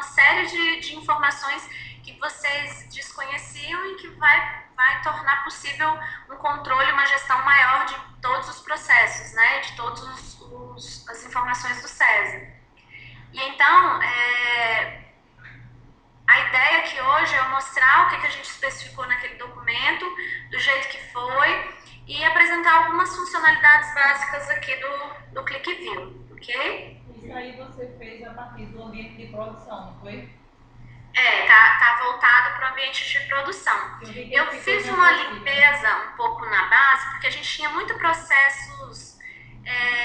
uma série de informações que vocês desconheciam e que vai tornar possível um controle, uma gestão maior de todos os processos, né, de todas as informações do SESI. E então, a ideia aqui hoje é mostrar o que a gente especificou naquele documento, do jeito que foi, e apresentar algumas funcionalidades básicas aqui do ClickView, ok? Isso aí você fez a partir do ambiente de produção, não foi? Tá voltado para o ambiente de produção. Eu fiz uma limpeza um pouco na base, porque a gente tinha muito processos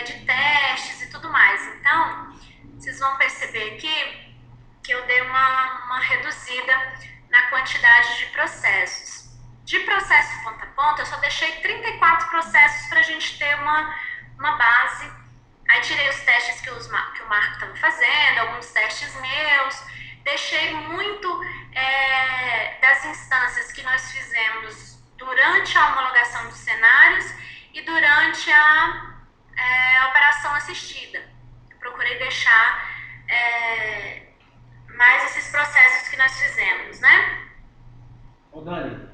de testes e tudo mais. Então, vocês vão perceber aqui que eu dei uma reduzida na quantidade de processos. De processo ponta a ponta, eu só deixei 34 processos para a gente ter uma base. Aí tirei os testes que o Marco estava fazendo, alguns testes meus. Deixei muito das instâncias que nós fizemos durante a homologação dos cenários e durante a operação assistida. Eu procurei deixar mais esses processos que nós fizemos, né? Ô Dani,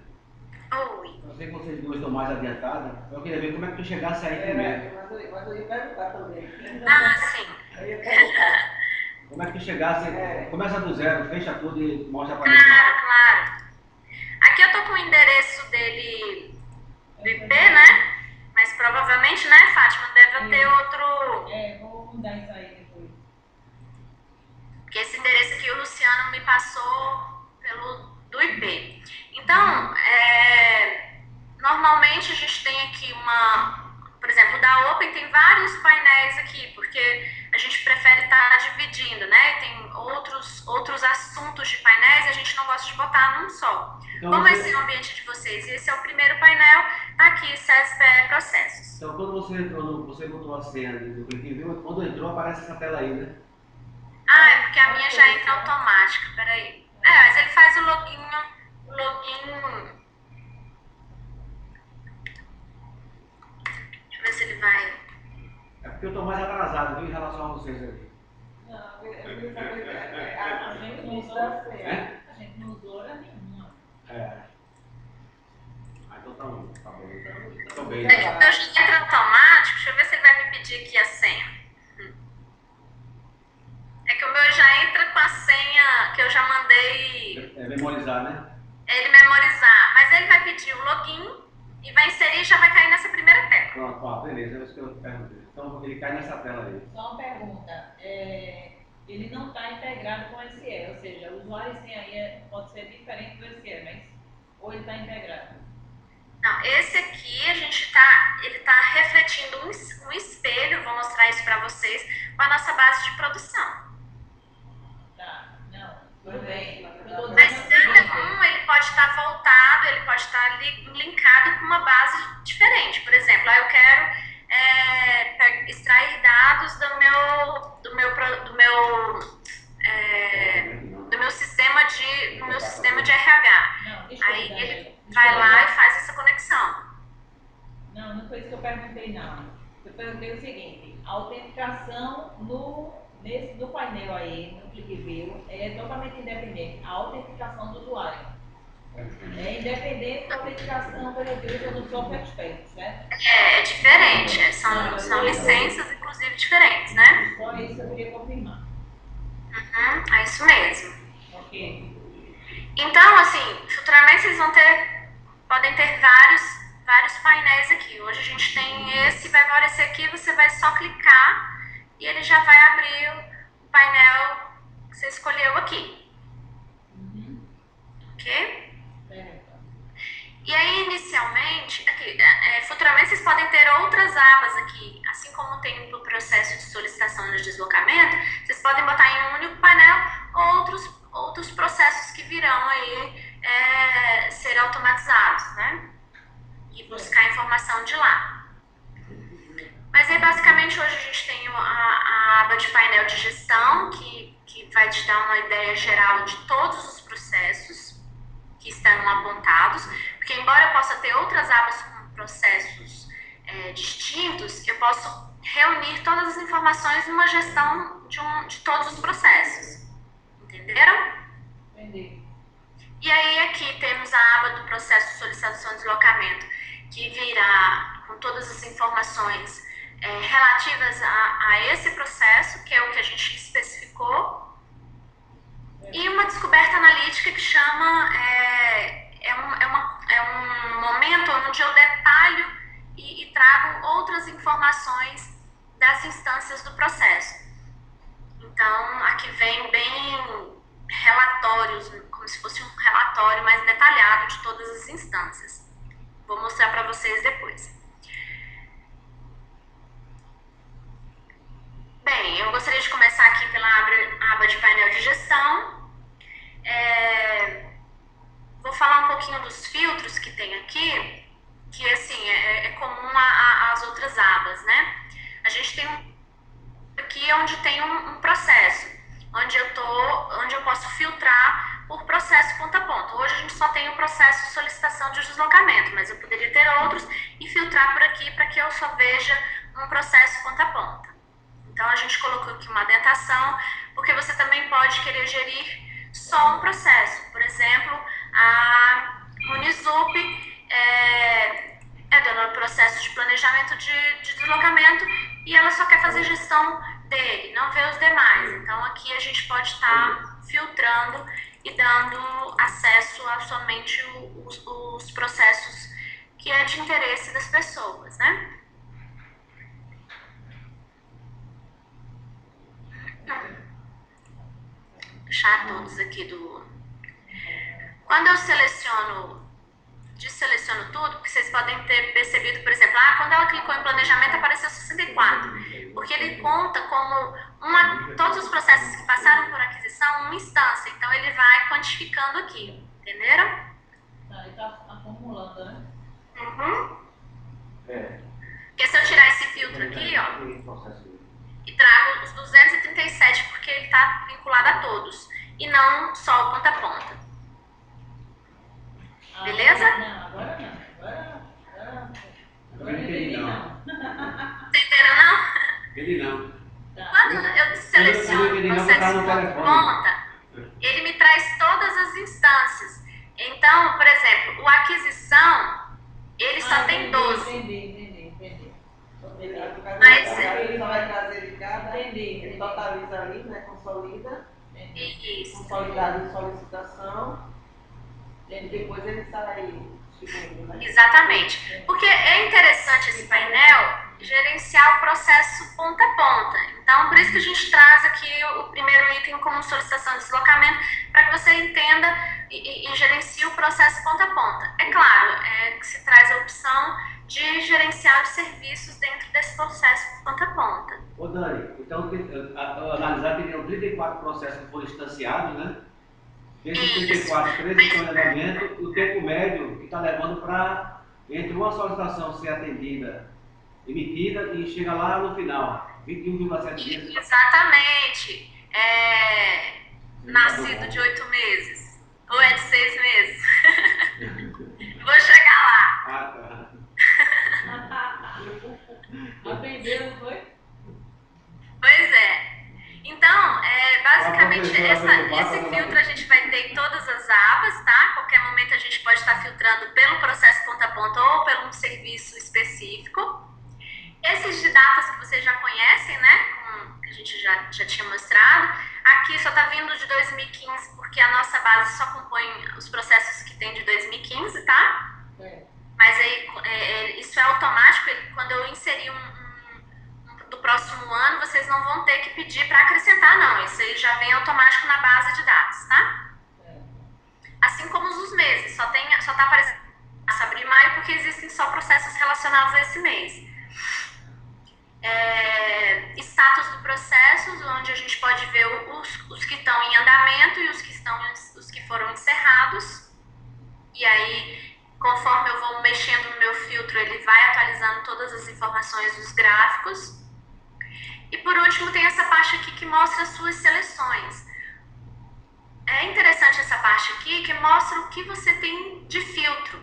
Oi. eu sei que vocês duas estão mais adiantadas, eu queria ver como é que tu chegasse aí primeiro. Mas eu ia perguntar também. Sim. Eu ia perguntar. Como é que tu chegasse, começa do zero, fecha tudo e mostra pra mim. Claro. Aqui eu tô com o endereço dele do IP, né? Mas provavelmente, né, Fátima, deve ter outro... Vou mudar isso aí depois. Porque esse endereço aqui o Luciano me passou do IP. Então, normalmente a gente tem aqui por exemplo, da Open tem vários painéis aqui, porque a gente prefere estar dividindo, né? Tem outros assuntos de painéis e a gente não gosta de botar num só. Então, como esse é o ambiente de vocês e esse é o primeiro painel, tá aqui, SESPE Processos. Então quando você entrou, você botou a senha do ClickView, quando entrou aparece essa tela aí, né? É porque a minha já entra automática, peraí. Mas ele faz o login... Deixa eu ver se ele vai... É porque eu tô mais atrasado, viu, em relação a vocês aí. Não, eu queria saber a gente não usou a gente não usou hora nenhuma. Então tá bom. Tô bem. Eu já entra automático, deixa eu ver se ele vai me pedir aqui a senha. É que o meu já entra com a senha que eu já mandei... memorizar, né? Ele memorizar, mas ele vai pedir o login e vai inserir e já vai cair nessa primeira tela. Pronto, beleza, é isso que eu perguntei. Então ele cai nessa tela aí. Só uma pergunta, ele não está integrado com o SE, ou seja, o usuário sem aí pode ser diferente do SE, mas ou ele está integrado? Não, esse aqui ele está refletindo um espelho, vou mostrar isso para vocês, com a nossa base de produção. Tá, não, tudo bem. Mas cada um ele pode estar voltado, ele pode estar linkado com uma base diferente. Por exemplo, eu quero extrair dados do meu sistema de RH. Não, aí ele vai lá e faz essa conexão. Não foi isso que eu perguntei, não. Eu perguntei o seguinte, a autenticação no painel aí, no ClickView, é totalmente independente. A autenticação do usuário. É independente da autenticação pela empresa do software expert, certo? É diferente. São licenças, inclusive, diferentes, né? Só isso eu queria confirmar. É isso mesmo. Ok. Então, assim, futuramente vocês podem ter vários painéis aqui. Hoje a gente tem esse, vai aparecer aqui, você vai só clicar e ele já vai abrir o painel que você escolheu aqui. Ok? E aí, inicialmente, aqui, futuramente vocês podem ter outras abas aqui, assim como tem no processo de solicitação de deslocamento, vocês podem botar em um único painel outros processos que virão aí ser automatizados, né? E buscar informação de lá. Mas aí, basicamente, hoje a gente tem a aba de painel de gestão, que vai te dar uma ideia geral de todos os processos que estão apontados, porque embora eu possa ter outras abas com processos distintos, eu posso reunir todas as informações numa gestão de todos os processos. Entenderam? Entendi. E aí aqui temos a aba do processo de solicitação de deslocamento, que virá com todas as informações relativas a esse processo, que é o que a gente especificou, e uma descoberta analítica que chama, é um momento onde eu detalho e trago outras informações das instâncias do processo. Então, aqui vem bem relatórios, como se fosse um relatório mais detalhado de todas as instâncias. Vou mostrar para vocês depois. Bem, eu gostaria de começar aqui pela aba de painel de gestão. Vou falar um pouquinho dos filtros que tem aqui, que assim, é comum às outras abas, né? A gente tem aqui onde tem um processo, onde eu posso filtrar por processo ponto a ponto. Hoje a gente só tem o processo de solicitação de deslocamento, mas eu poderia ter outros e filtrar por aqui para que eu só veja um processo ponta a ponta. Então a gente colocou aqui uma dentação, porque você também pode querer gerir só um processo. Por exemplo, a Unisup é dona do processo de planejamento de deslocamento e ela só quer fazer gestão dele, não vê os demais. Então aqui a gente pode estar filtrando e dando acesso a somente os processos que é de interesse das pessoas, né? Deixar todos aqui Quando eu desseleciono tudo, porque vocês podem ter percebido, por exemplo, quando ela clicou em planejamento apareceu 64, porque ele conta como todos os processos que passaram por aquisição, uma instância, então ele vai quantificando aqui, entenderam? Tá, ele tá acumulando, né? Uhum. É. Porque se eu tirar esse filtro aqui, ó, e trago os 237, porque ele está vinculado a todos, e não só o ponta a ponta. Beleza? Não, agora não. Agora não entendi, não. Entenderam, não? Entendi, não. Quando eu seleciono o processo ponta a ponta, ele me traz todas as instâncias. Então, por exemplo, o aquisição, ele só tem 12. Entendi. Mas ele só vai trazer de cada, Entendi. ele totaliza ali, né? Consolida, isso. consolidado de solicitação, e depois ele sai distribuindo, né? Exatamente. Porque é interessante esse painel gerenciar o processo ponta a ponta. Então, por isso que a gente traz aqui o primeiro item como solicitação de deslocamento, para que você entenda e gerencie o processo ponta a ponta. É claro, que se traz a opção de gerenciar os serviços dentro desse processo ponta a ponta. Ô Dani, então, analisar teriam 34 processos que foram instanciados, né? Desses 34, 13 estão em andamento, o tempo médio que está levando para, entre uma solicitação ser atendida, emitida e chega lá no final, 21,7 dias. Exatamente. Nascido de 8 meses. Ou é de 6 meses. Vou chegar lá. Aprendeu, não foi? Pois é. Então, basicamente, esse filtro a gente vai ter em todas as abas, tá? Qualquer momento a gente pode estar filtrando pelo processo ponta a ponta ou pelo um serviço específico. Esses de datas que vocês já conhecem, né? Como a gente já tinha mostrado. Aqui só está vindo de 2015, porque a nossa base só compõe os processos que tem de 2015, tá? Mas aí, isso é automático. Quando eu inserir do próximo ano, vocês não vão ter que pedir para acrescentar, não. Isso aí já vem automático na base de dados, tá? Assim como os meses. Só tá aparecendo abril e maio, porque existem só processos relacionados a esse mês. Status do processo, onde a gente pode ver os que estão em andamento e os que foram encerrados. E aí, conforme eu vou mexendo no meu filtro, ele vai atualizando todas as informações dos gráficos. E por último, tem essa parte aqui que mostra as suas seleções. É interessante essa parte aqui, que mostra o que você tem de filtro.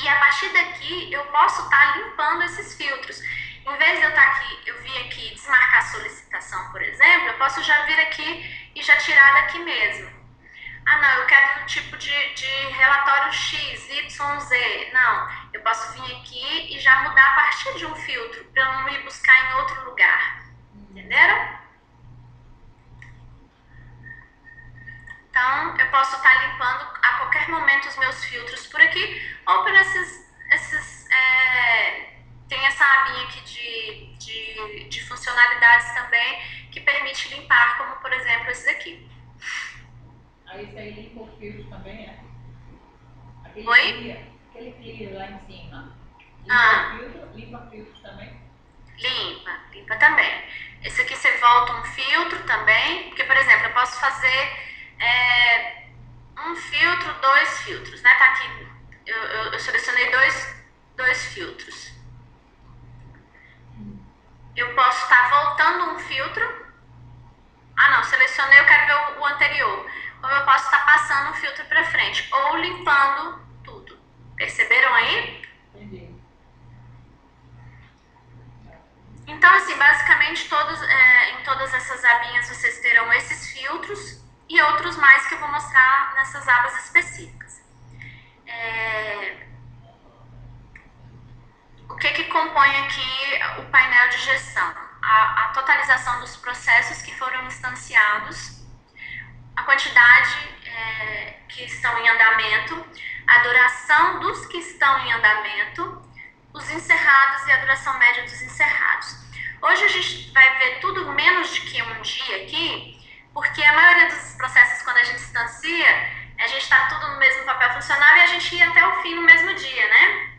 E a partir daqui, eu posso estar limpando esses filtros. Em vez de eu vir aqui desmarcar solicitação, por exemplo, eu posso já vir aqui e e já tirar daqui mesmo. Ah, não, eu quero um tipo de relatório X, Y, Z. Não, eu posso vir aqui e já mudar a partir de um filtro, para eu não ir buscar em outro lugar. Entenderam? Então, eu posso estar limpando a qualquer momento os meus filtros por aqui, ou por tem essa abinha aqui de funcionalidades também, que permite limpar, como por exemplo esse daqui. Aí esse aí limpa os filtros também, é? Oi? Aquele clear lá em cima. Ah. Limpa filtros também? Limpa também. Esse aqui você volta um filtro também, porque, por exemplo, eu posso fazer um filtro, 2 filtros, né? Tá aqui, eu selecionei dois filtros. Eu posso estar voltando um filtro. Ah, não, selecionei, eu quero ver o anterior. Ou eu posso estar passando um filtro para frente, ou limpando tudo. Perceberam aí? Entendi. Então, assim, basicamente, em todas essas abinhas vocês terão esses filtros e outros mais que eu vou mostrar nessas abas específicas. O que compõe aqui o painel de gestão? A totalização dos processos que foram instanciados, a quantidade que estão em andamento, a duração dos que estão em andamento, os encerrados e a duração média dos encerrados. Hoje a gente vai ver tudo menos de que um dia aqui, porque a maioria dos processos, quando a gente instancia, a gente está tudo no mesmo papel funcional e a gente ia até o fim no mesmo dia, né?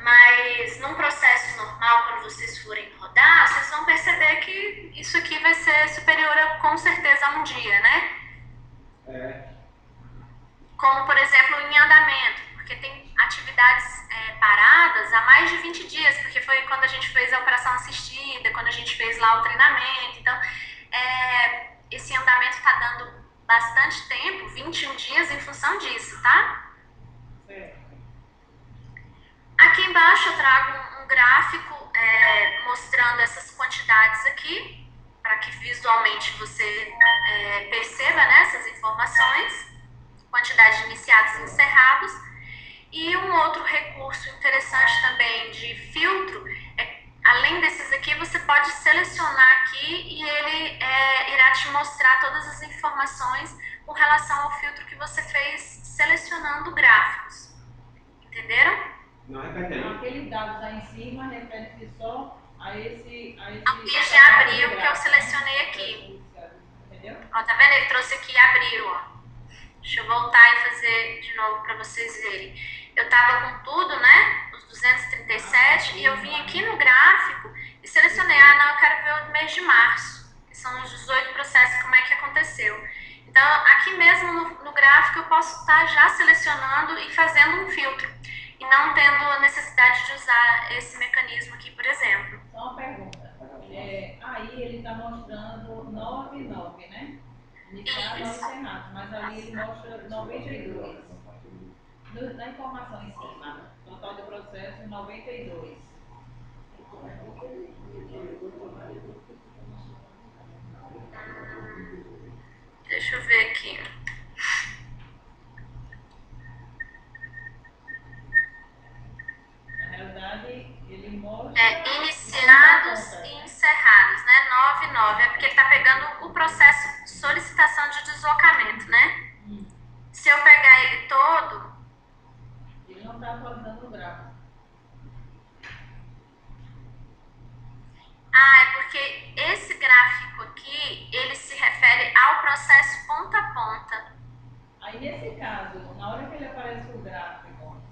Mas num processo normal, quando vocês forem rodar, vocês vão perceber que isso aqui vai ser superior com certeza a um dia, né? Como, por exemplo, em andamento, porque tem atividades paradas há mais de 20 dias, porque foi quando a gente fez a operação assistida, quando a gente fez lá o treinamento. Então, esse andamento está dando bastante tempo, 21 dias, em função disso, tá? Aqui embaixo eu trago um gráfico mostrando essas quantidades aqui, para que visualmente você perceba, né, essas informações, quantidade de iniciados e encerrados. E um outro recurso interessante também de filtro, além desses aqui, você pode selecionar aqui e ele irá te mostrar todas as informações com relação ao filtro que você fez selecionando gráficos. Entenderam? Não, repete aí. Então, aqueles dados lá em cima refere-se só a esse já abriu, que eu selecionei aqui. Entendeu? Ó, tá vendo? Ele trouxe aqui e abriu, ó. Deixa eu voltar e fazer de novo para vocês verem. Eu tava com tudo, né? Os 237, e eu vim aqui no gráfico e selecionei, não, eu quero ver o mês de março, que são os 18 processos, como é que aconteceu. Então, aqui mesmo no gráfico eu posso estar já selecionando e fazendo um filtro, e não tendo a necessidade de usar esse mecanismo aqui, por exemplo. Só uma pergunta. Aí ele está mostrando 99, né? Iniciado ao encerrado, mas ali ele mostra 92. Na informação em cima, total do processo 92. Deixa eu ver aqui. Na realidade, ele mostra... iniciados e encerrados, né? 99. É porque ele está pegando o processo de solicitação de deslocamento, né? Se eu pegar ele todo... Ele não está atualizando o gráfico. é porque esse gráfico aqui, ele se refere ao processo ponta a ponta. Aí, nesse caso, na hora que ele aparece o gráfico,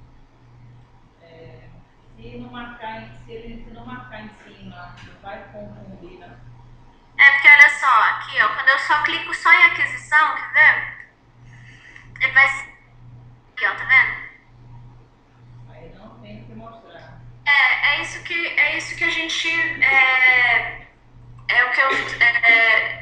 se não marcar em cima, vai confundir, né? Porque olha só, aqui ó, quando eu só clico só em aquisição, quer ver? Ele vai... Aqui ó, tá vendo? Aí não tem o que mostrar. É isso que a gente... É o que eu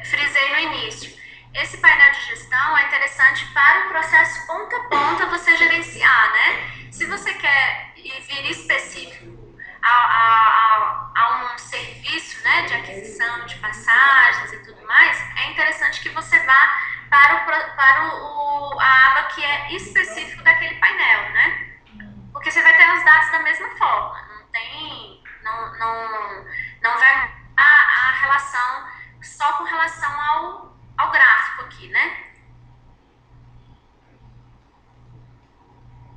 frisei no início. Esse painel de gestão é interessante para o processo ponta a ponta você gerenciar, né? Se você quer vir específico a um serviço, né, de aquisição de passagens e tudo mais, é interessante importante que você vá a aba que é específico daquele painel, né? Porque você vai ter os dados da mesma forma, não vai mudar a relação só com relação ao gráfico aqui, né?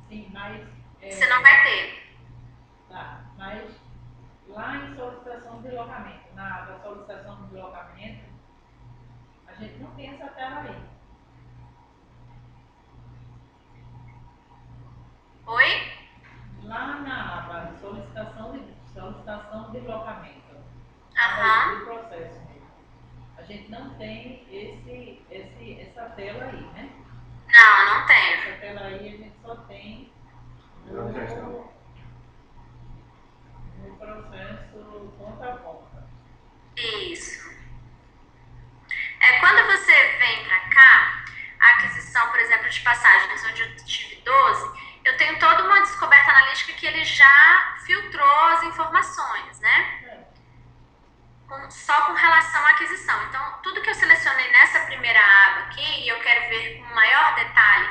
Sim, mas... Você não vai ter. Tá, mas lá em solicitação de deslocamento, na aba solicitação de deslocamento, a gente não tem essa tela aí. Oi? Lá na aba solicitação de deslocamento, Aham. do processo mesmo, a gente não tem essa tela aí, né? Não tem. Essa tela aí a gente só tem no processo ponta a ponta. Isso. Quando você vem para cá, a aquisição, por exemplo, de passagens, onde eu tive 12, eu tenho toda uma descoberta analítica que ele já filtrou as informações, né? Só com relação à aquisição. Então, tudo que eu selecionei nessa primeira aba aqui, e eu quero ver com maior detalhe,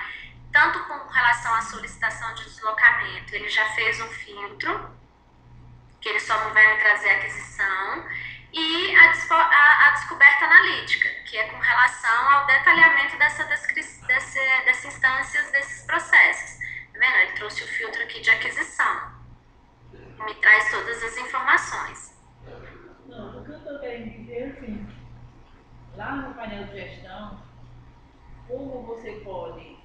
tanto com relação à solicitação de deslocamento, ele já fez um filtro, que ele só não vai me trazer a aquisição, e a descoberta analítica, que é com relação ao detalhamento dessas instâncias, desses processos. Tá vendo? Ele trouxe o filtro aqui de aquisição. Me traz todas as informações. Não, o que eu estou querendo dizer é assim, lá no painel de gestão, como você pode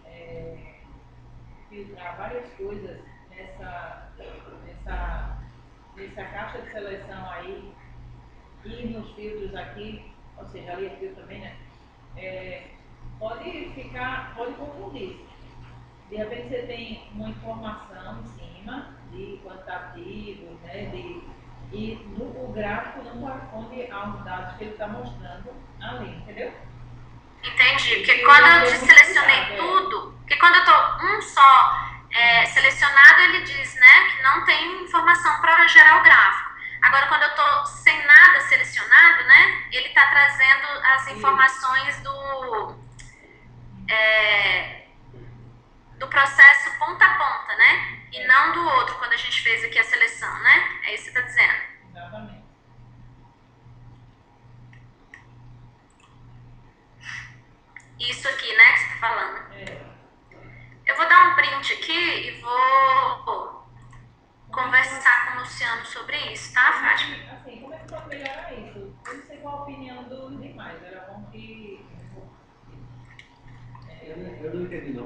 filtrar várias coisas nessa caixa de seleção aí, e nos filtros aqui, ou seja, ali é filtro também, né? Pode confundir. De repente você tem uma informação em cima de quantitativos, né? E o gráfico não corresponde aos dados que ele está mostrando ali, entendeu? Entendi, porque quando eu selecionei tudo, porque quando eu estou um só selecionado, ele diz, né, que não tem informação para gerar o gráfico. Agora, quando eu estou sem nada selecionado, né, ele está trazendo as informações do processo ponta a ponta, né, e não do outro, quando a gente fez aqui a seleção, né? É isso que você está dizendo. Exatamente. Isso aqui, né, que você está falando. Eu vou dar um print aqui e vou conversar com o Luciano sobre isso, tá, Fátima? Assim, como é que pode melhorar isso? Eu não sei qual a opinião dos demais, era bom que... Eu não entendi não,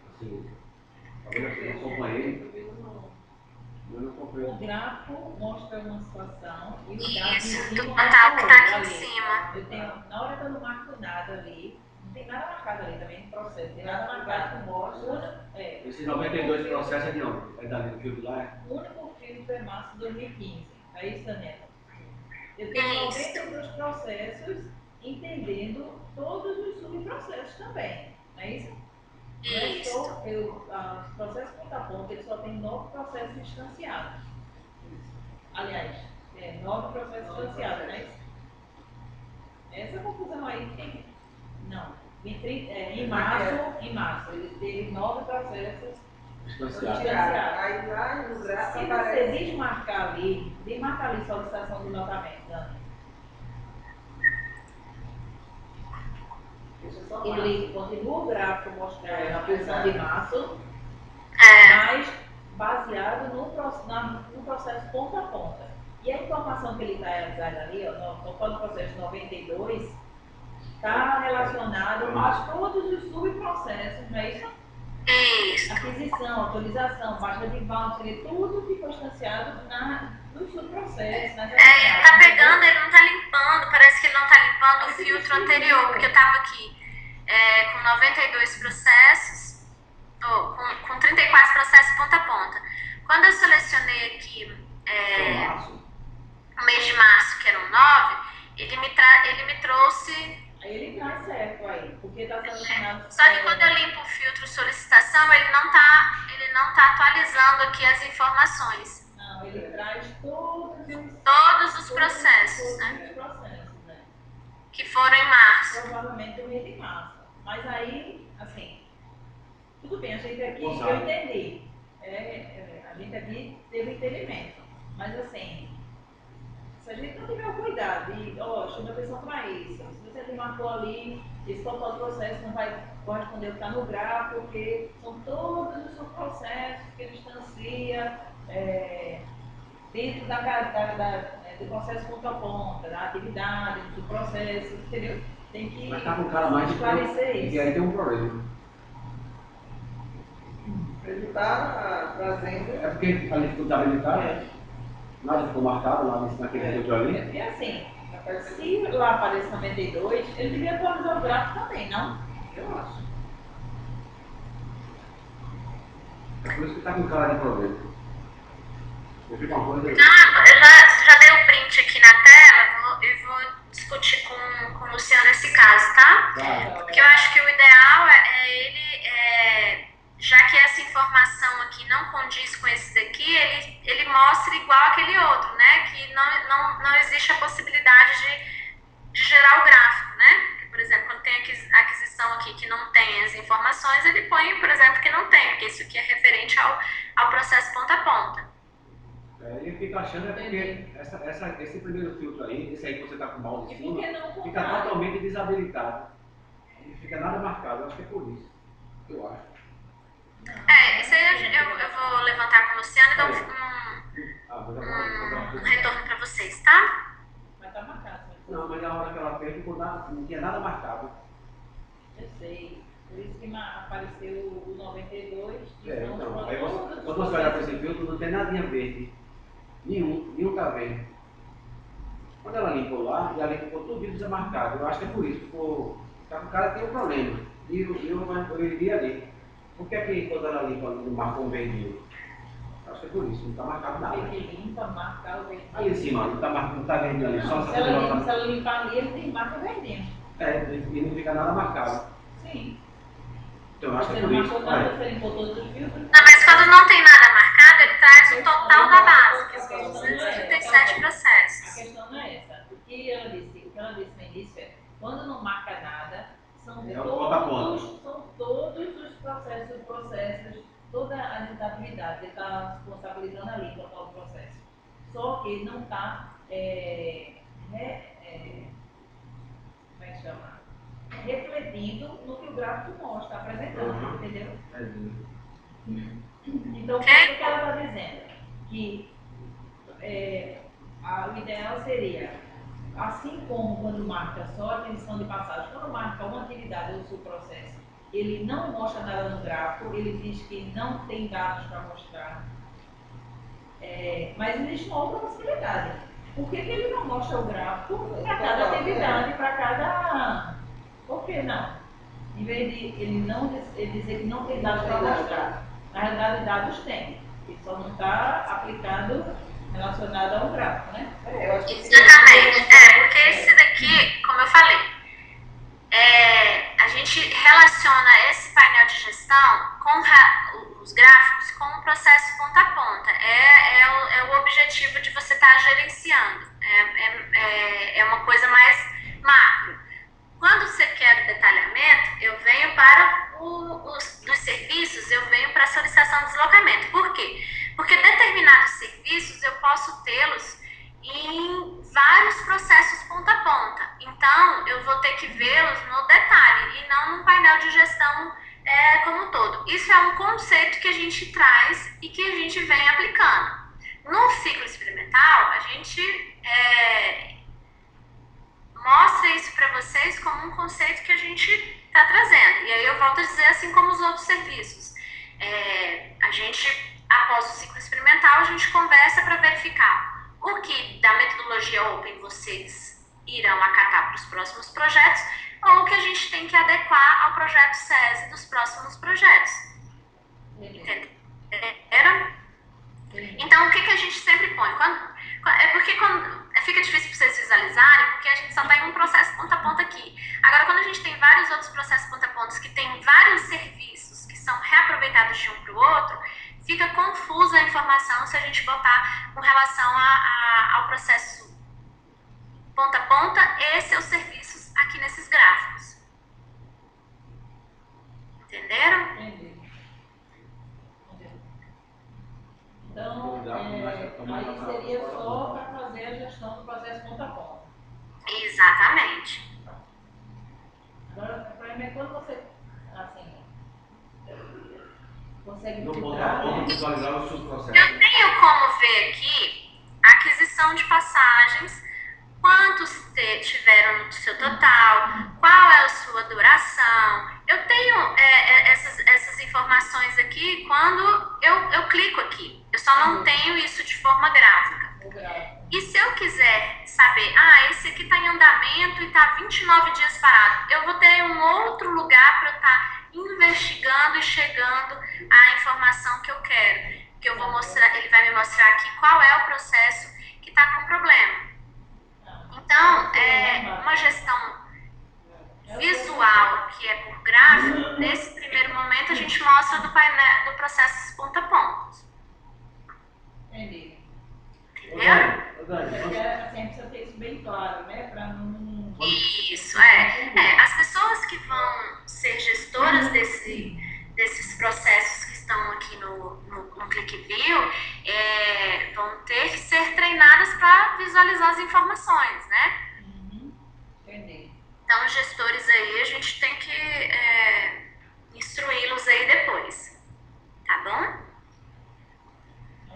assim, talvez eu acompanhei, eu não acompanhei. O gráfico mostra uma situação e o dado Isso, em tu cima botar o que tá aqui em ali. cima. Eu tenho, na hora que eu não marco nada ali, não tem nada marcado ali também no processo, tem nada marcado. Mostra, Esse 92 processo é de onde? É dali do filtro lá? O único filtro é março de 2015. É isso, Daniela? Eu tenho 92 processos entendendo todos os subprocessos também. Não é isso? Não é só os processos ponta a ponta, ele só tem 9 processos instanciados. Aliás, 9 processos instanciados, não é isso? Essa confusão aí tem. Não. Em março, ele teve 9 processos instanciados. Aí lá no gráfico Se você desmarcar ali solicitação de notamento, Dani, ele continua o gráfico mostrando a posição de março, mas baseado no processo ponta a ponta. E a informação que ele está realizando ali, no processo 92, está relacionado a todos os subprocessos, não é isso? Isso. Aquisição, autorização, baixa de voucher, tudo que foi instanciado nos subprocessos. Ele tá pegando, ele não tá limpando, parece que ele não tá limpando o filtro anterior, porque eu tava aqui com 92 processos, com 34 processos ponta a ponta. Quando eu selecionei aqui o mês de março, que eram 9, ele me trouxe... Aí ele traz certo aí, porque está selecionado... Só que quando eu limpo o filtro solicitação, ele não tá atualizando aqui as informações. Não, ele traz todos os processos, né? que foram em março. Provavelmente o mês de março. Mas aí, assim, tudo bem, a gente aqui, Bom, eu entendi. A gente aqui teve entendimento. Mas assim, se a gente não tiver o cuidado de, chama atenção para isso. Se você marcou ali, esse total do processo não vai corresponder ao que está no gráfico, porque são todos os subprocessos que ele instancia dentro do processo ponta a ponta, da atividade, do processo, entendeu? Tem que Mas tá com o cara mais esclarecer isso. E aí tem um problema. Ele está trazendo. É porque ali ficou habilitado, nada ficou marcado lá naquele filtro ali. E assim, se lá aparece 92, ele devia atualizar o gráfico também, não? Eu acho. É por isso que tá com cara de problema. Eu fico uma coisa. Eu já dei o print aqui na tela e vou discutir com o Luciano esse caso, tá? Tá. Porque eu acho que o ideal é ele, já que essa informação aqui não condiz com esse daqui, ele mostra igual aquele outro, né? Que não existe a possibilidade de gerar o gráfico, né? Por exemplo, quando tem aquisição aqui que não tem as informações, ele põe, por exemplo, que não tem, porque isso aqui é referente ao processo ponta a ponta. Ele fica achando porque esse primeiro filtro aí, esse aí que você está com o mouse em cima, fica totalmente desabilitado. Não fica nada marcado, eu acho que é por isso. Eu acho. Isso aí eu vou levantar com o Luciano e dar um retorno para vocês, tá? Mas tá marcado. Não, mas na hora que ela fez, não tinha nada marcado. Eu sei. Por isso que apareceu o 92. Então, aí quando você olhar para esse filtro, não tem nadinha verde. Nenhum tá verde. Quando ela limpou lá, e ali ficou tudo desmarcado. Eu acho que é por isso. O cara tem um problema. E eu iria ali. Por que quando ela limpa não marcou um verdinho? Eu acho que é por isso, não está marcado nada. Ele limpa, marca o verdinho. Ali em cima, não está verdinho ali. Só se ela limpar ali, ele tem marca verdinho. E não fica nada marcado. Sim. Então eu acho que é Você por não isso. marcou nada, você limpou todos os filtros. Não, mas quando não tem nada marcado, ele traz o total da base, que são 237 processos. A questão não é essa. O que ela disse no início é, quando não marca nada, são todos os processos, toda a atividade, ele está responsabilizando ali o total do processo. Só que não está, como é que chama? Refletindo no que o gráfico mostra, apresentando, entendeu? Então, o que ela está dizendo? Que o ideal seria, assim como quando marca só a aquisição de passagem, quando marca uma atividade ou seu processo, ele não mostra nada no gráfico, ele diz que não tem dados para mostrar. Mas existe uma outra possibilidade. Por que ele não mostra o gráfico para cada atividade, para cada... Por que não? Em vez de ele dizer que não tem dados para mostrar, na realidade dados tem, ele só não está aplicado relacionado ao gráfico, né? Exatamente. Porque esse daqui, como eu falei, a gente relaciona esse painel de gestão com os gráficos com o processo ponta a ponta. É o objetivo de você estar gerenciando. É uma coisa mais macro. Quando você quer o detalhamento, eu venho para dos serviços, eu venho para a solicitação de deslocamento. Por quê? Porque determinados serviços eu posso tê-los em vários processos ponta a ponta. Então, eu vou ter que vê-los no detalhe e não no painel de gestão como um todo. Isso é um conceito que a gente traz e que a gente vem aplicando. No ciclo experimental, a gente mostra isso para vocês como um conceito que a gente está trazendo. E aí eu volto a dizer, assim como os outros serviços. A gente, após o ciclo experimental, a gente conversa para verificar o que da metodologia Open vocês irão acatar para os próximos projetos ou o que a gente tem que adequar ao projeto SESI dos próximos projetos. Entenderam? Então, o que a gente sempre põe? Porque quando fica difícil para vocês visualizarem, porque a gente só tem um processo ponta a ponta aqui. Agora, quando a gente tem vários outros processos ponta a ponta que tem vários serviços que são reaproveitados de um para o outro, fica confusa a informação se a gente botar com relação ao processo ponta a ponta e seus serviços do processo ponto a ponto. Exatamente. Agora, o problema é quando você, assim, consegue No ponto a filtrar, ponto, né? visualizar o subprocesso. Eu tenho como ver aqui a aquisição de passagens, quantos tiveram no seu total, qual é a sua duração. Eu tenho essas informações aqui quando eu clico aqui. Eu só não tenho isso de forma gráfica. E se eu quiser saber, esse aqui está em andamento e está 29 dias parado, eu vou ter um outro lugar para eu estar investigando e chegando à informação que eu quero. Que eu vou mostrar, ele vai me mostrar aqui qual é o processo que está com problema. Então, uma gestão visual que é por gráfico, nesse primeiro momento a gente mostra do painel do processo ponta a ponta. Entendi. Entendeu? Assim, precisa ter isso bem claro, né? Para não. Isso, as pessoas que vão ser gestoras desses processos que estão aqui no ClickView vão ter que ser treinadas para visualizar as informações, né? Entendi. Então, os gestores aí, a gente tem que instruí-los aí depois, tá bom?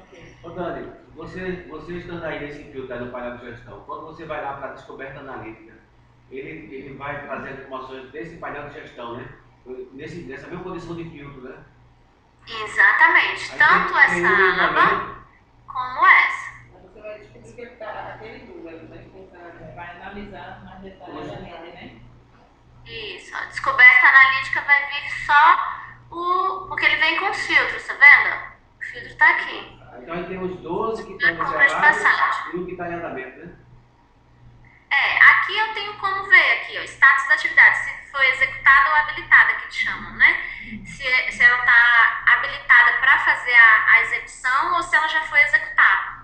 Ok. Ô Dani, você estando aí nesse filtro do painel de gestão, quando você vai lá para a descoberta analítica, ele vai trazer as informações desse painel de gestão, né? Nessa mesma condição de filtro, né? Exatamente. Aí Tanto tem essa aba como essa. Mas você vai descobrir que ele está aquele número, mas pensar. Vai analisar mais detalhadamente, né? Isso, a descoberta analítica vai vir só porque ele vem com os filtros, tá vendo? O filtro tá aqui. Então aí tem os 12 que estão Compra de reservados passagem. e o que está em andamento, né? Aqui eu tenho como ver aqui, ó, status da atividade, se foi executada ou habilitada, que eles chamam, né? Se ela está habilitada para fazer a execução ou se ela já foi executada.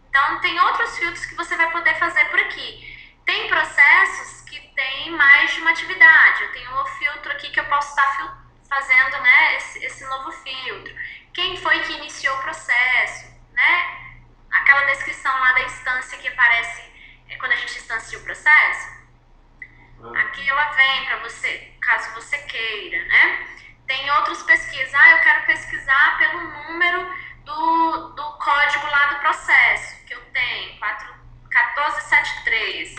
Então, tem outros filtros que você vai poder fazer por aqui. Tem processos que tem mais de uma atividade. Eu tenho um filtro aqui que eu posso estar fazendo, né, esse novo filtro. Quem foi que iniciou o processo, né? Aquela descrição lá da instância que aparece quando a gente instancia o processo. Aqui ela vem para você, caso você queira, né? Tem outras pesquisas. Eu quero pesquisar pelo número do código lá do processo, que eu tenho, 1473.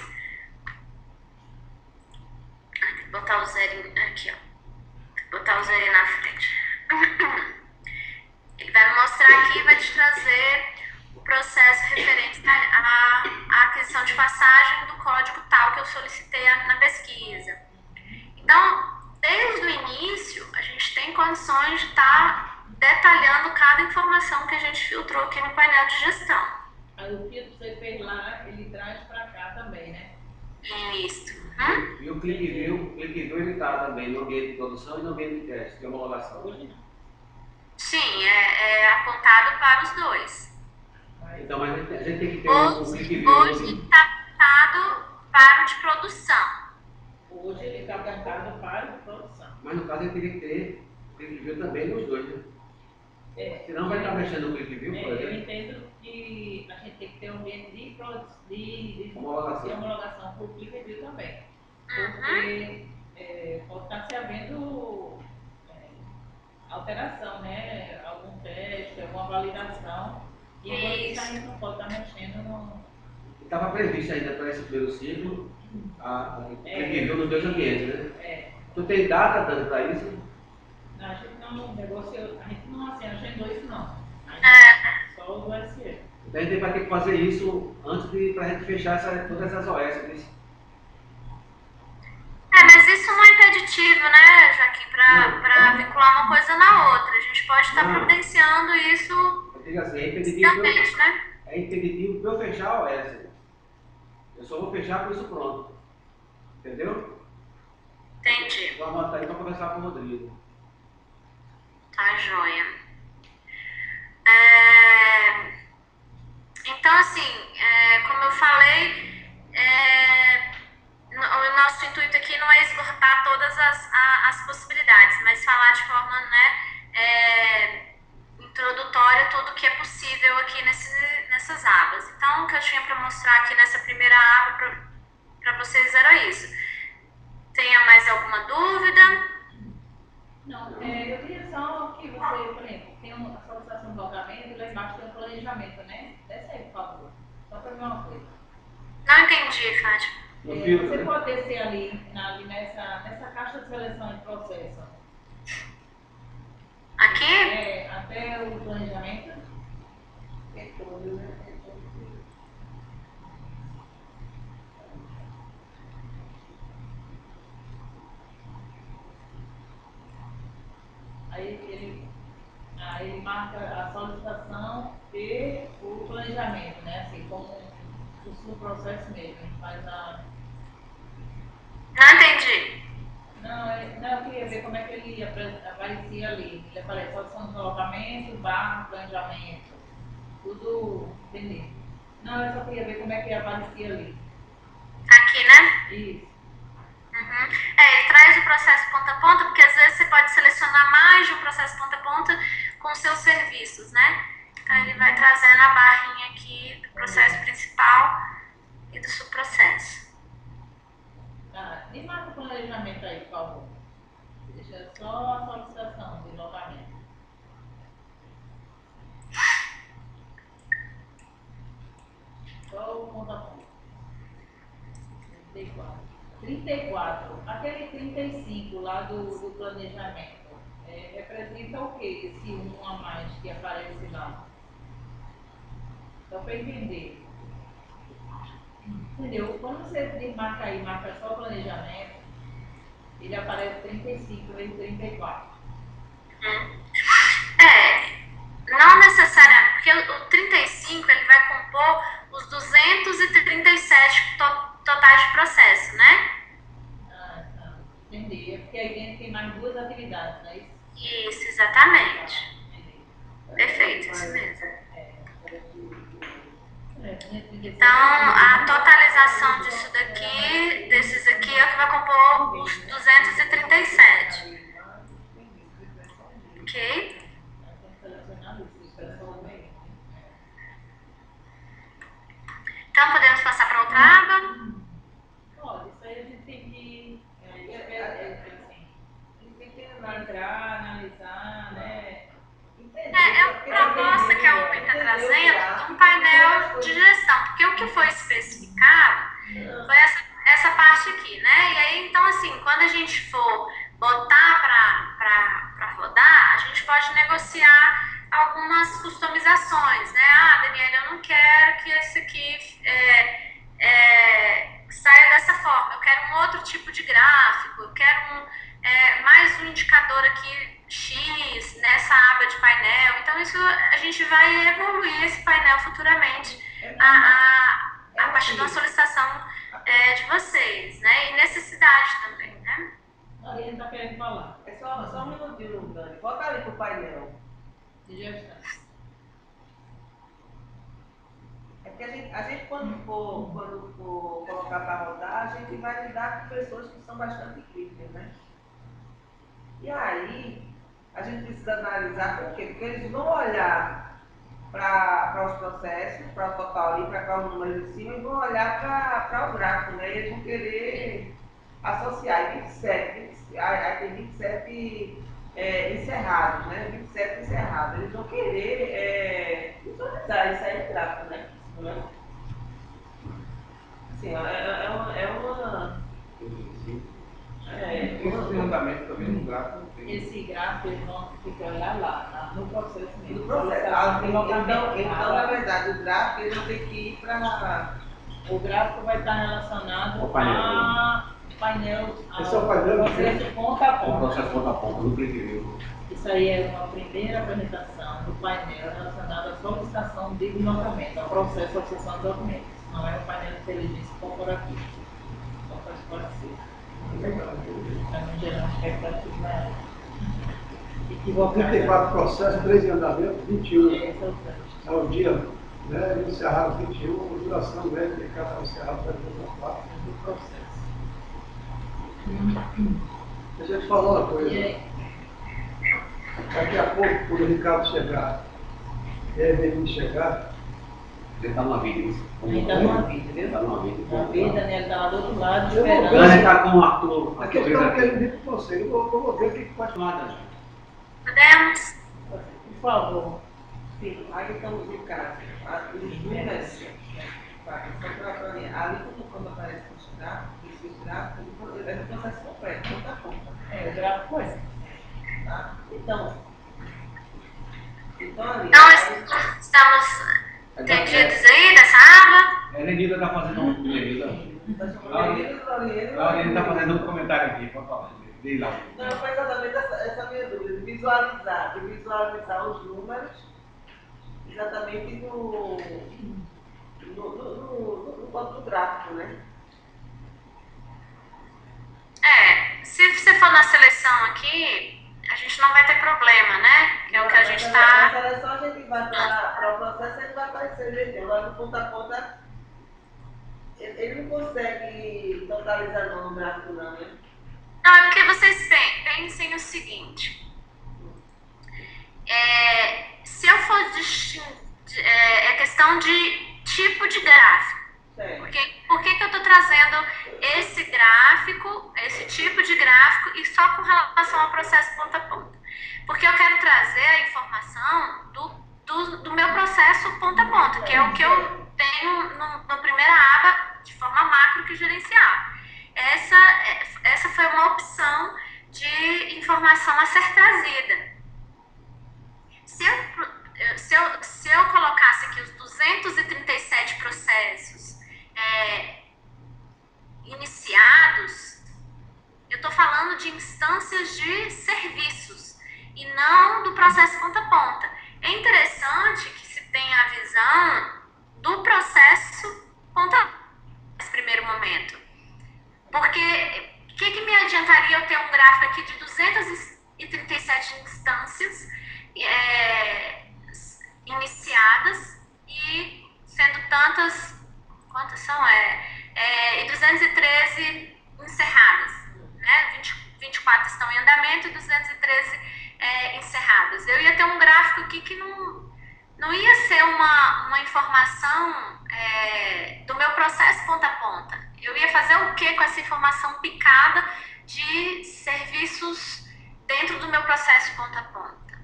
Tem que botar o zero aqui, ó. Botar o zero na frente. Ele vai me mostrar aqui e vai te trazer o processo referente à aquisição de passagem do código tal que eu solicitei na pesquisa. Então, desde o início, a gente tem condições de estar detalhando cada informação que a gente filtrou aqui no painel de gestão. Aí o filtro que você fez lá, ele traz para cá também, né? Isso. E o ClickView, ele está também no ambiente de produção e no ambiente de teste, que é homologação. Hoje não. Sim, é apontado para os dois. Então, mas a gente tem que ter um ClickView. Hoje está apontado para o de produção. Hoje ele está apontado para a produção. Mas no caso, a gente teria que ter o ClickView também nos dois, né? Senão vai estar mexendo no ClickView, por Eu exemplo. entendo que a gente tem que ter um ambiente de Homologação. homologação por ClickView também. Porque pode estar se havendo alteração, né? Algum teste, alguma validação. E aí a gente não pode estar mexendo no. Estava previsto ainda para esse primeiro ciclo o ClickView nos dois ambientes, né? Tu tem data, Dani, para isso? Não, a gente não negociou, a gente não agendou isso não. Só o SE. Então a gente vai ter que fazer isso antes para a gente fechar todas essas OS. Mas isso não é impeditivo, né, Joaquim, para vincular uma coisa na outra. A gente pode estar providenciando isso Eu digo assim, é impeditivo, né? É impeditivo para eu fechar a OS. Eu só vou fechar com isso pronto. Entendeu? Entendi. Vou anotar aí para conversar com o Rodrigo. Tá, joia. Então, assim, como eu falei, o nosso intuito aqui não é esgotar todas as possibilidades, mas falar de forma, né, introdutória tudo que é possível aqui nessa nessas abas. Então, o que eu tinha para mostrar aqui nessa primeira aba para vocês era isso. Tenha mais alguma dúvida? Não, eu queria só que você, por exemplo, tem a solicitação de logamento e lá embaixo tem o planejamento, né? Desce aí, por favor. Só para ver uma coisa. Não entendi, Fátima. Você pode descer ali nessa caixa de seleção de processo. Aqui? Até o planejamento. É todo, né? Aí ele marca a solicitação e o planejamento, né? Assim, como o processo mesmo. Ele faz a. Não entendi. Não, eu queria ver como é que ele aparecia ali. Ele aparece solicitação de alojamento, planejamento. Tudo, entendeu? Não, eu só queria ver como é que aparecia ali. Aqui, né? Isso. Uhum. Ele traz o processo ponta a ponta, porque às vezes você pode selecionar mais de um processo ponta a ponta com os seus serviços, né? Então ele vai trazendo a barrinha aqui do processo principal e do subprocesso. Me marca o planejamento aí, por favor. Deixa só a solicitação de alojamento. Só o ponto a ponto. 34. Aquele 35 lá do planejamento, representa o que? Esse 1 a mais que aparece lá? Só para entender. Entendeu? Quando você marca aí, marca só o planejamento, ele aparece 35 vezes 34. Não necessariamente, porque o 35 ele vai compor os 237 totais de processo, né? Tá. Entendi. É porque aí tem mais duas atividades, não é isso? Isso, exatamente. Perfeito, isso mesmo. Então, a totalização desses aqui é o que vai compor os 237. Ok? Então, podemos passar para outra aba? Olha, isso aí a gente tem que entrar, analisar, né? É uma proposta que a UPA está trazendo um painel de gestão, porque o que foi especificado foi essa parte aqui, né? E aí, então, assim, quando a gente for botar para rodar, a gente pode negociar algumas customizações, né? Daniela, eu não quero que esse aqui saia dessa forma, eu quero um outro tipo de gráfico, eu quero mais um indicador aqui X nessa aba de painel. Então isso a gente vai evoluir esse painel futuramente a partir da solicitação de vocês, né? E necessidade também, né? A gente está querendo falar. É só um minutinho, Dani. Volta ali pro painel. De gestão. É porque a gente quando for colocar para rodar, a gente vai lidar com pessoas que são bastante críticas, né? E aí, a gente precisa analisar por quê? Porque eles vão olhar para os processos, para o total ali, para cá o número de cima, e vão olhar para o gráfico, né? E eles vão querer associar. Aí tem 27 encerrados, né? 27 encerrados. Eles vão querer visualizar isso aí no gráfico, né? Assim, Esse andamento também no gráfico. Esse gráfico eles vão ficar lá, no processo mesmo. No processo. Então, na verdade, o gráfico ele não tem que ir para. O gráfico vai estar relacionado ao painel. ao painel. Esse é o painel processo ponta a o ponta. processo ponta a ponta, no clique view. Isso aí é uma primeira apresentação do painel relacionado à solicitação de deslocamento, ao processo de acessão de documentos. Não é o painel de inteligência corporativa. Só para esclarecer. Para não gerar expectativa equivocada. 34 processos, 3 em andamento, 21. Esse é o trânsito. É o dia, né? Encerrado 21, duração média de cada encerrado para 24. Do processo. Deixa eu te falar uma coisa. E aí? Daqui a pouco, quando o Ricardo chegar e a Evelyn chegar, Ele está numa vida, isso. Ele está numa vida, viu? Está numa vida. Uma vida, Daniel está lá do outro lado, Eu vou esperando. ver. Dani está com o Arthur. A questão que eu digo para você, eu vou ver o que pode Nada. Podemos? Por favor. Sim, aí estamos em casa. Os números, só para avaliar. Ali quando aparece os gráficos, é um processo completo, ponta a ponta. O gráfico é. Tá? Então ali. Então, estamos entendidos aí dessa aba? Elenilda está fazendo um. Lauriane está fazendo um comentário aqui, pode falar. Diz lá. Não, foi exatamente essa minha dúvida, de visualizar os números exatamente no ponto do gráfico, né? Se você for na seleção aqui, a gente não vai ter problema, né? Que é o que a gente está... Na seleção a gente vai para o processo e ele vai aparecer, gente. Agora no ponto a ponta, ele não consegue totalizar não no gráfico não, né? Não, é porque vocês pensem o seguinte. Se eu for é questão de tipo de gráfico. Por que eu estou trazendo esse gráfico, esse tipo de gráfico e só com relação ao processo ponta a ponta? Porque eu quero trazer a informação do meu processo ponta a ponta, que é o que eu tenho na primeira aba de forma macro que gerenciar. Essa foi uma opção de informação a ser trazida. Se eu colocasse aqui os 237 processos iniciados, eu estou falando de instâncias de serviços e não do processo ponta a ponta. É interessante que se tenha a visão do processo ponta a ponta nesse primeiro momento. Porque o que me adiantaria eu ter um gráfico aqui de 237 instâncias iniciadas e sendo tantas, quantas são? E 213 encerradas, né? 24 estão em andamento e 213 encerradas. Eu ia ter um gráfico aqui que não ia ser uma informação do meu processo ponta a ponta. Eu ia fazer o que com essa informação picada de serviços dentro do meu processo ponta a ponta?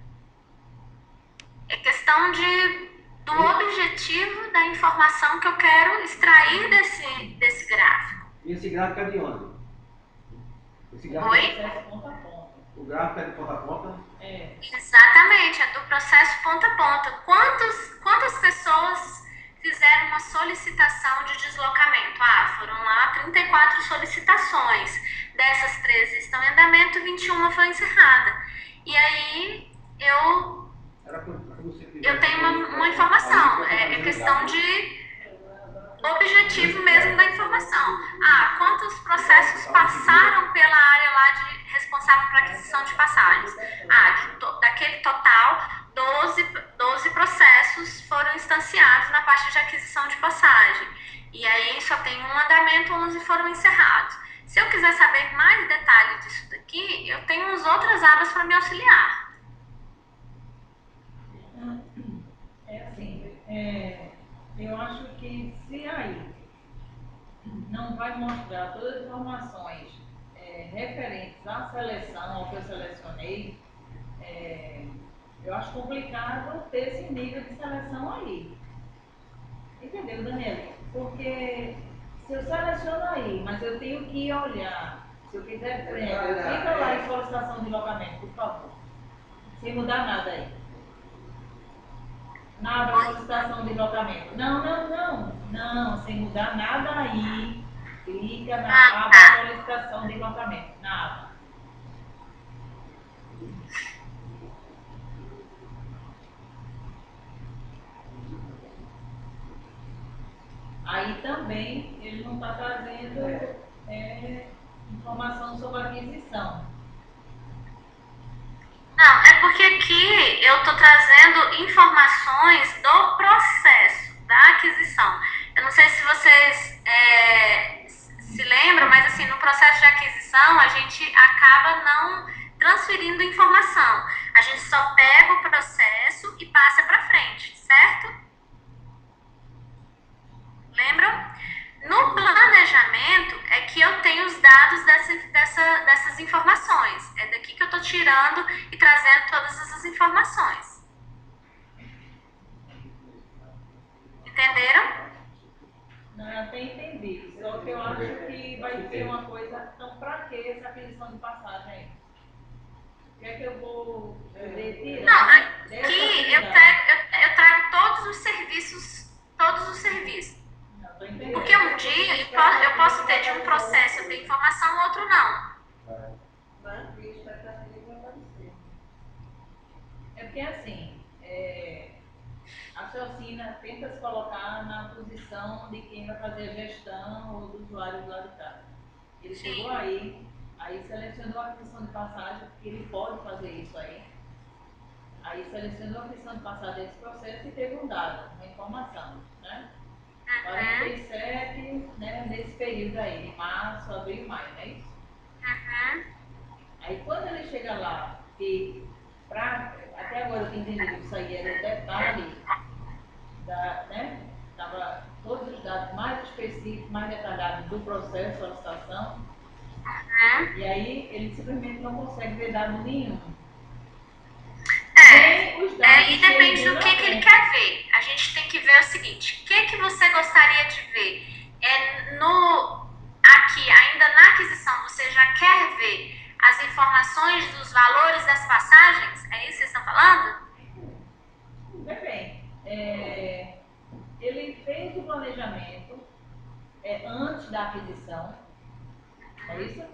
É questão do objetivo da informação que eu quero extrair desse gráfico. E esse gráfico é de onde? Oi? O gráfico é de ponta a ponta? Exatamente, é do processo ponta a ponta. Quantas pessoas fizeram uma solicitação de deslocamento? Foram lá 34 solicitações. Dessas 13 estão em andamento, 21 foi encerrada. E aí eu tenho uma informação. É questão de objetivo mesmo da informação. Quantos processos passaram pela área lá responsável por aquisição de passagens? Daquele total, 12 processos foram instanciados na parte de aquisição de passagem. E aí só tem um andamento, 11 foram encerrados. Se eu quiser saber mais detalhes disso daqui, eu tenho as outras abas para me auxiliar. Eu acho que se aí não vai mostrar todas as informações referentes à seleção, ao que eu selecionei, eu acho complicado ter esse nível de seleção aí. Entendeu, Daniela? Porque se eu seleciono aí, mas eu tenho que olhar, se eu quiser fica lá em solicitação de locamento, por favor. Sem mudar nada aí. Na aba solicitação de locamento. Não, sem mudar nada aí. Clica na aba solicitação de locamento. Na aba. Aí também ele não está trazendo informação sobre aquisição. Não, é porque aqui eu estou trazendo informações do processo da aquisição. Eu não sei se vocês se lembram, mas assim, no processo de aquisição a gente acaba não transferindo informação. A gente só pega o processo e passa para frente, certo? Lembram? No planejamento é que eu tenho os dados dessas informações. É daqui que eu estou tirando e trazendo todas essas informações. Entenderam? Não, eu até entendi. Só que eu acho que vai ser uma coisa. Então, para que essa aquisição de passagem aí? O que é que eu vou poder tirar? Não, dessa aqui eu atividade? trago todos os serviços. Todos os serviços. Não, tô entendendo. Porque um dia eu posso ter de um processo eu tenho informação, outro não. Né? E a expectativa vai aparecer. É porque assim, a Celcina tenta se colocar na posição de quem vai fazer a gestão ou do usuário do lado de cá. Ele Sim. chegou aí selecionou a aquisição de passagem, porque ele pode fazer isso aí. Aí selecionou a aquisição de passagem desse processo e teve um dado, uma informação, né? 47, né, nesse período aí, de março, abril e maio, não é isso? Aí quando ele chega lá, que até agora eu tinha entendido que isso aí era o detalhe, né? Estava todos os dados mais específicos, mais detalhados do processo, da licitação, e aí ele simplesmente não consegue ver dado nenhum. Nem os dados E depende que do que ele quer ver. A gente tem que ver o seguinte: o que você gostaria de ver? Aqui, ainda na aquisição, você já quer ver as informações dos valores das passagens? É isso que vocês estão falando? Bem, ele fez o planejamento antes da aquisição, é isso?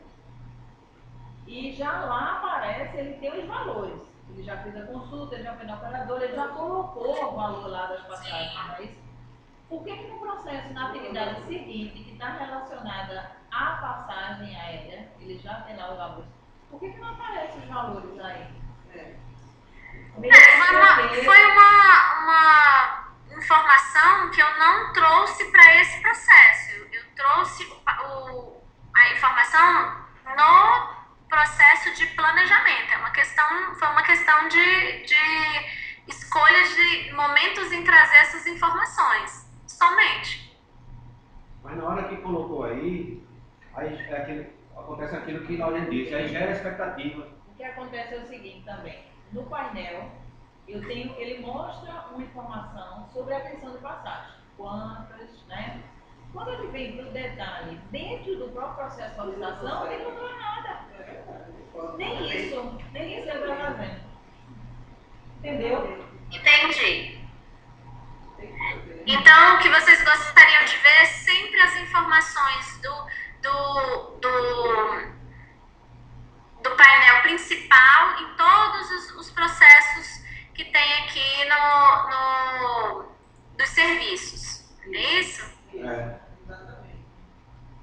E já lá aparece, ele tem os valores. Ele já fez a consulta, ele já foi na operadora, ele já colocou o valor lá das passagens, não é isso? Por que no processo, na atividade seguinte, que está relacionada à passagem aérea, ele já tem lá os valores, por que não aparecem os valores aí? Foi uma informação que eu não trouxe para esse processo. Eu trouxe a informação no processo de planejamento. Foi uma questão de escolha de momentos em trazer essas informações, somente. Mas na hora que colocou aí acontece aquilo que Lauriane disse, aí gera expectativa. O que acontece é o seguinte também, no painel, ele mostra uma informação sobre a aquisição de passagem, quantas, né? Quando ele vem para o detalhe, dentro do próprio processo de licitação, ele não dá nada. Nem isso ele está fazendo. Entendeu? Entendi. Então, o que vocês gostariam de ver é sempre as informações do painel principal em todos os processos que tem aqui dos serviços. É isso?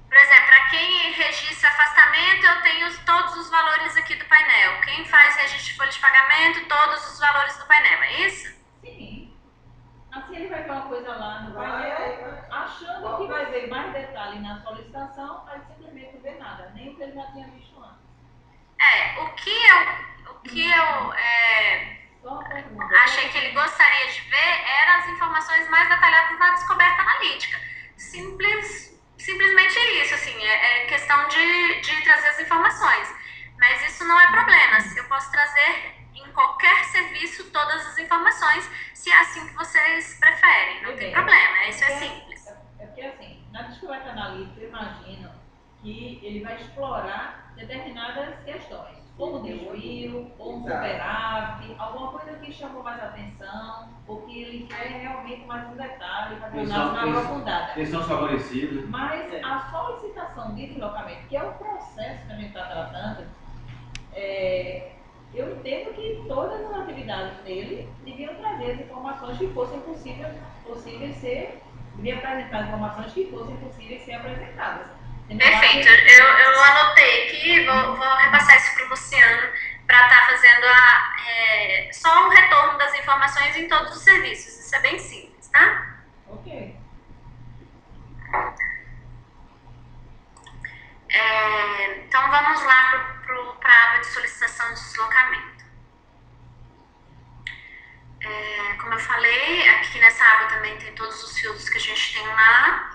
Por exemplo, para quem registra afastamento, eu tenho todos os valores aqui do painel. Quem faz registro de folha de pagamento, todos os valores do painel. É isso? Sim. Assim ele vai ver uma coisa lá no painel, achando que vai ver mais detalhe na solicitação, mas simplesmente não vê nada, nem o que ele já tinha visto antes. O que eu achei que ele gostaria de ver eram as informações mais detalhadas na descoberta analítica. Simplesmente isso, assim, é questão de trazer as informações. Mas isso não é problema. Eu posso trazer em qualquer serviço todas as informações, se é assim que vocês preferem. Não tem problema, isso é simples. É porque assim, na descoberta analítica, eu imagino que ele vai explorar determinadas questões, como desvio, ou um superávit, alguma coisa que chamou mais atenção, ou que ele quer realmente mais um detalhe, para ter uma análise mais aprofundada. Eles são favorecidos. Mas a solicitação de deslocamento, que é o processo que a gente está tratando, eu entendo que todas as atividades dele deviam trazer as informações que fossem possíveis ser, deviam apresentar informações que fossem possíveis ser apresentadas. Perfeito, eu anotei aqui, vou repassar isso para o Luciano, para estar fazendo só o retorno das informações em todos os serviços. Isso é bem simples, tá? Ok. Então vamos lá para a aba de solicitação de deslocamento. como eu falei, aqui nessa aba também tem todos os filtros que a gente tem lá.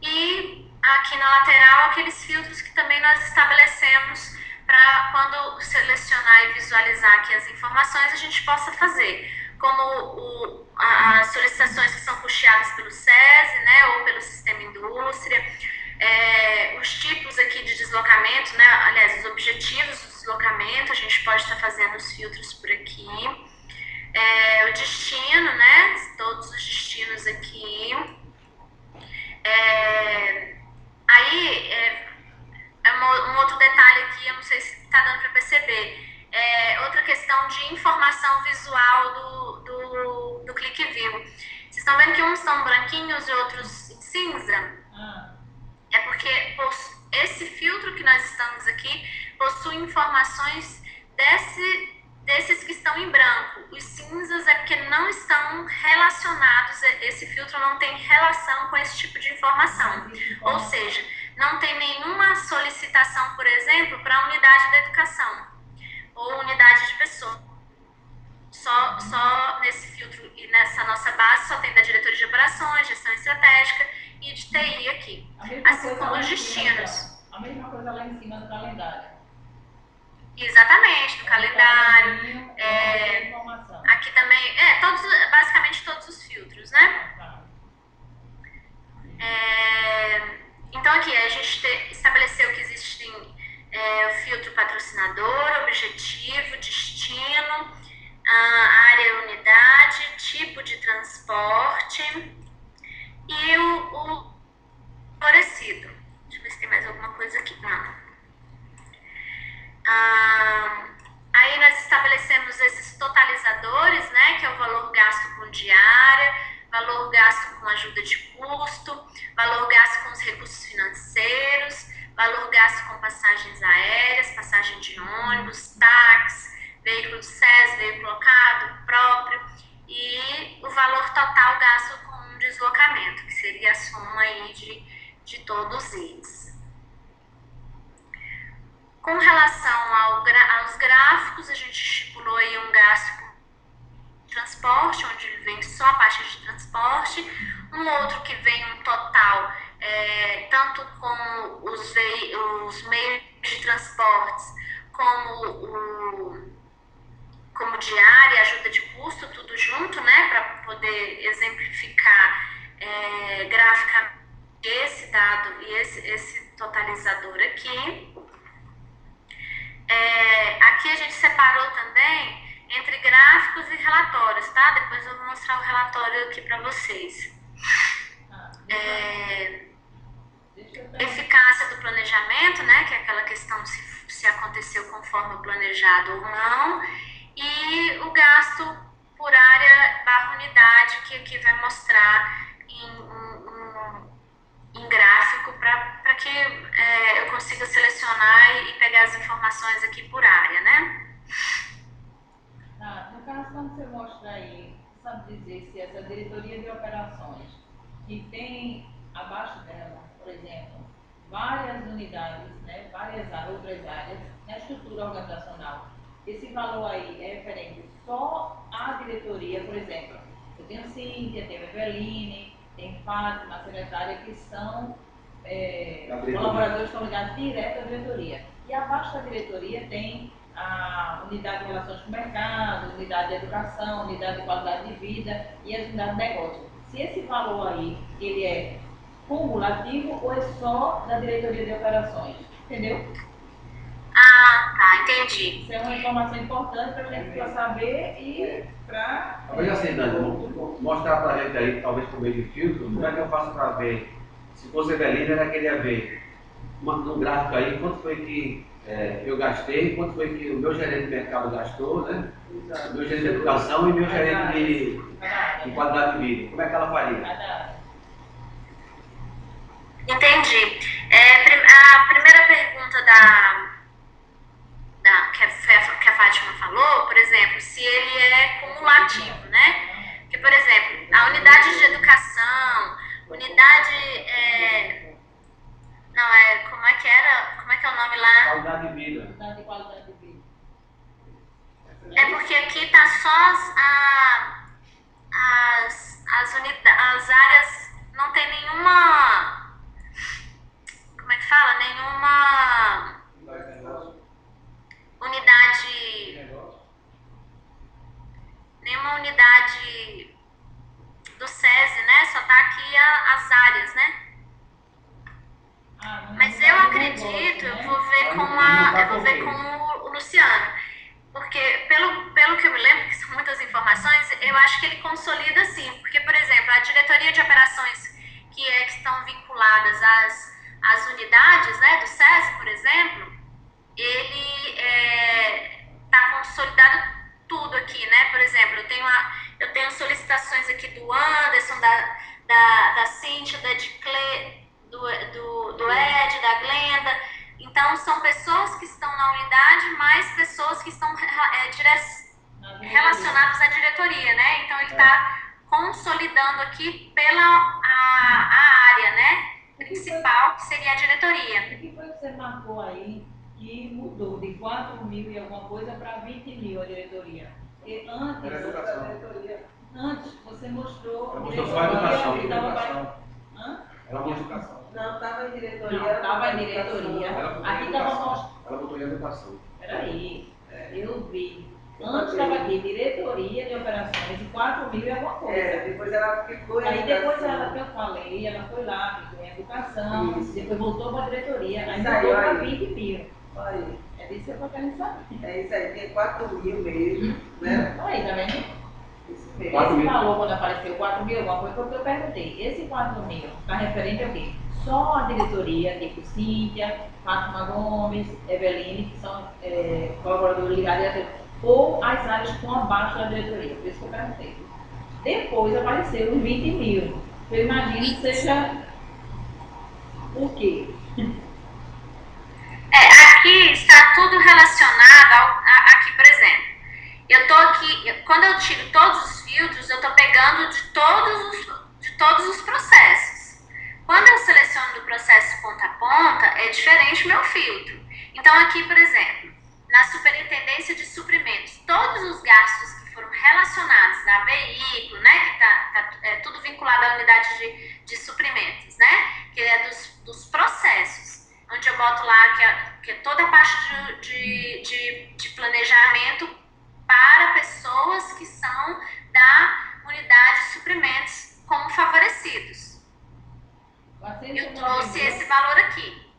E aqui na lateral, aqueles filtros que também nós estabelecemos para quando selecionar e visualizar aqui as informações, a gente possa fazer. Como as solicitações que são custeadas pelo SESI, né, ou pelo Sistema Indústria, os tipos aqui de deslocamento, né, aliás, os objetivos do deslocamento, a gente pode estar fazendo os filtros por aqui. O destino, né, todos os destinos aqui. Aí, um outro detalhe aqui, eu não sei se está dando para perceber, outra questão de informação visual do Click View. Vocês estão vendo que uns estão branquinhos e outros em cinza? É porque esse filtro que nós estamos aqui possui informações desses que estão em branco. Os cinzas é porque não estão relacionados, esse filtro não tem relação com esse tipo de informação. Ou seja, não tem nenhuma solicitação, por exemplo, para a unidade da educação ou unidade de pessoa. Só nesse filtro e nessa nossa base só tem da diretoria de operações, gestão estratégica e de TI aqui. Assim como os destinos. A mesma coisa lá em cima do calendário. Exatamente, no calendário. Aqui também, basicamente todos os filtros, né? Então aqui a gente estabeleceu que existem o filtro patrocinador, objetivo, destino, área e unidade, tipo de transporte e o favorecido. Deixa eu ver se tem mais alguma coisa aqui. Não. Aí nós estabelecemos esses totalizadores, né, que é o valor gasto com diária, valor gasto com ajuda de custo, valor gasto com os recursos financeiros, valor gasto com passagens aéreas, passagem de ônibus, táxi, veículo do SES, veículo locado, próprio, e o valor total gasto com deslocamento, que seria a soma aí de todos eles. Com relação aos gráficos, a gente estipulou aí um gasto com transporte, onde vem só a parte de transporte, um outro que vem um total, tanto com os meios de transportes, como diária, ajuda de custo, tudo junto, né, para poder exemplificar graficamente esse dado e esse totalizador aqui. Aqui a gente separou também entre gráficos e relatórios, tá? Depois eu vou mostrar o relatório aqui para vocês. Eficácia do planejamento, né? Que é aquela questão se aconteceu conforme o planejado ou não. E o gasto por área / unidade, que aqui vai mostrar em gráfico para que eu consiga selecionar e pegar as informações aqui por área, né? No caso, quando você mostra aí, sabe dizer se essa diretoria de operações, que tem abaixo dela, por exemplo, várias unidades, né, várias outras áreas, na estrutura organizacional, esse valor aí é referente só à diretoria, por exemplo, eu tenho Cíntia, tenho Eveline, tem Fátima, a secretária, que são colaboradores que estão ligados direto à diretoria. E abaixo da diretoria tem a unidade de relações com o mercado, unidade de educação, unidade de qualidade de vida e as unidades de negócio. Se esse valor aí, ele é cumulativo ou é só da diretoria de operações? Entendeu? Tá, entendi. Isso é uma informação importante para a gente saber e para... Talvez assim, Dani, mostrar para a gente aí, talvez por meio de filtro, como é que eu faço para ver, se fosse Eveline, era que ele ia ver num gráfico aí, quanto foi que eu gastei, quanto foi que o meu gerente de mercado gastou, né? O meu gerente de educação e meu gerente de qualidade de vida. Como é que ela faria? Entendi. A primeira pergunta que a Fátima falou, por exemplo, se ele é cumulativo, né? Porque, por exemplo, a unidade de educação, unidade... como é que é o nome lá? Qualidade de vida. Unidade de qualidade de vida. É porque aqui tá só as áreas não tem nenhuma, como é que fala? Nenhuma unidade do SESI, né? Só tá aqui as áreas, né? Mas eu acredito, eu vou ver com o Luciano, porque pelo que eu me lembro, que são muitas informações, eu acho que ele consolida sim, porque, por exemplo, a diretoria de operações que estão vinculadas às unidades, né, do SESI, por exemplo, ele está consolidado tudo aqui, né? Por exemplo, eu tenho solicitações aqui do Anderson, da Cíntia, da Edcle, do Ed, da Glenda. Então, são pessoas que estão na unidade, mais pessoas que estão relacionadas à diretoria, né? Então, ele está consolidando aqui a área, né? Principal, que seria a diretoria. O que foi que você marcou aí que mudou de 4 mil e alguma coisa para 20 mil a diretoria? Porque antes você mostrou. Ela mostrou só a educação. Ela botou educação. Não, estava em diretoria. Não, estava em diretoria. Aqui estava mostrando. Ela botou em educação. Peraí, eu vi. Antes estava aqui, diretoria de operações, e 4 mil e alguma coisa. Depois ela ficou em Aí depois educação. ela, que eu falei, ela foi lá, ficou em educação, depois voltou para a diretoria, aí Isso aí, voltou para olha. 20 mil. Olha aí. É disso que eu estou querendo saber. É isso aí, tem 4 mil mesmo, né? Aí, tá vendo? Isso mesmo. 4 Esse mil. valor, quando apareceu 4 mil, alguma coisa, foi o que eu perguntei. Esse 4 mil está referente ao quê? Só a diretoria, tipo Cíntia, Fátima Gomes, Eveline, que são colaboradores ligados à diretoria, ou as áreas que estão abaixo da diretoria, por isso que eu perguntei. Depois apareceu os 20 mil. Eu imagino que seja o quê? Aqui está tudo relacionado aqui, por exemplo. Eu tô aqui, quando eu tiro todos os filtros, eu estou pegando de todos os processos. Quando eu seleciono do processo ponta a ponta, é diferente o meu filtro. Então aqui, por exemplo, na superintendência de suprimentos, todos os gastos que foram relacionados a veículo, né, que tá tudo vinculado à unidade de suprimentos, né, que é dos processos, onde eu boto lá que é toda a parte de planejamento para pessoas que são da unidade de suprimentos como favorecidos. Eu trouxe esse valor aqui.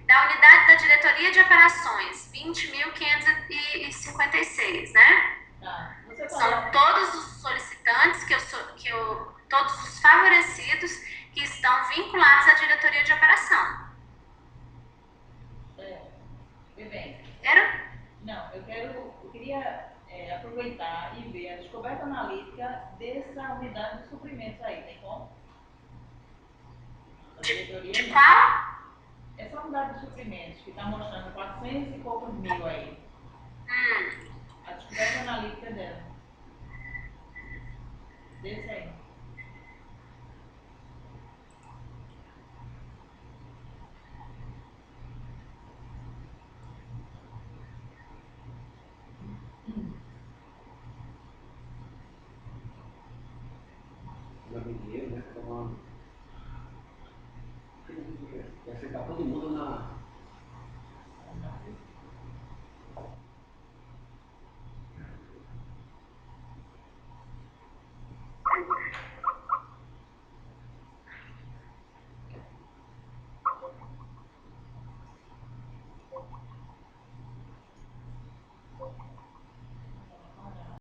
Da unidade da diretoria de operações, 20.556, né? Tá. São todos os solicitantes, todos os favorecidos que estão vinculados à diretoria de operação. Bem, Era? não, eu queria aproveitar e ver a descoberta analítica dessa unidade de suprimentos aí, tem como? A diretoria De não. qual? Essa unidade de suprimentos que está mostrando 400 e poucos mil aí, a descoberta analítica dela. Desse aí.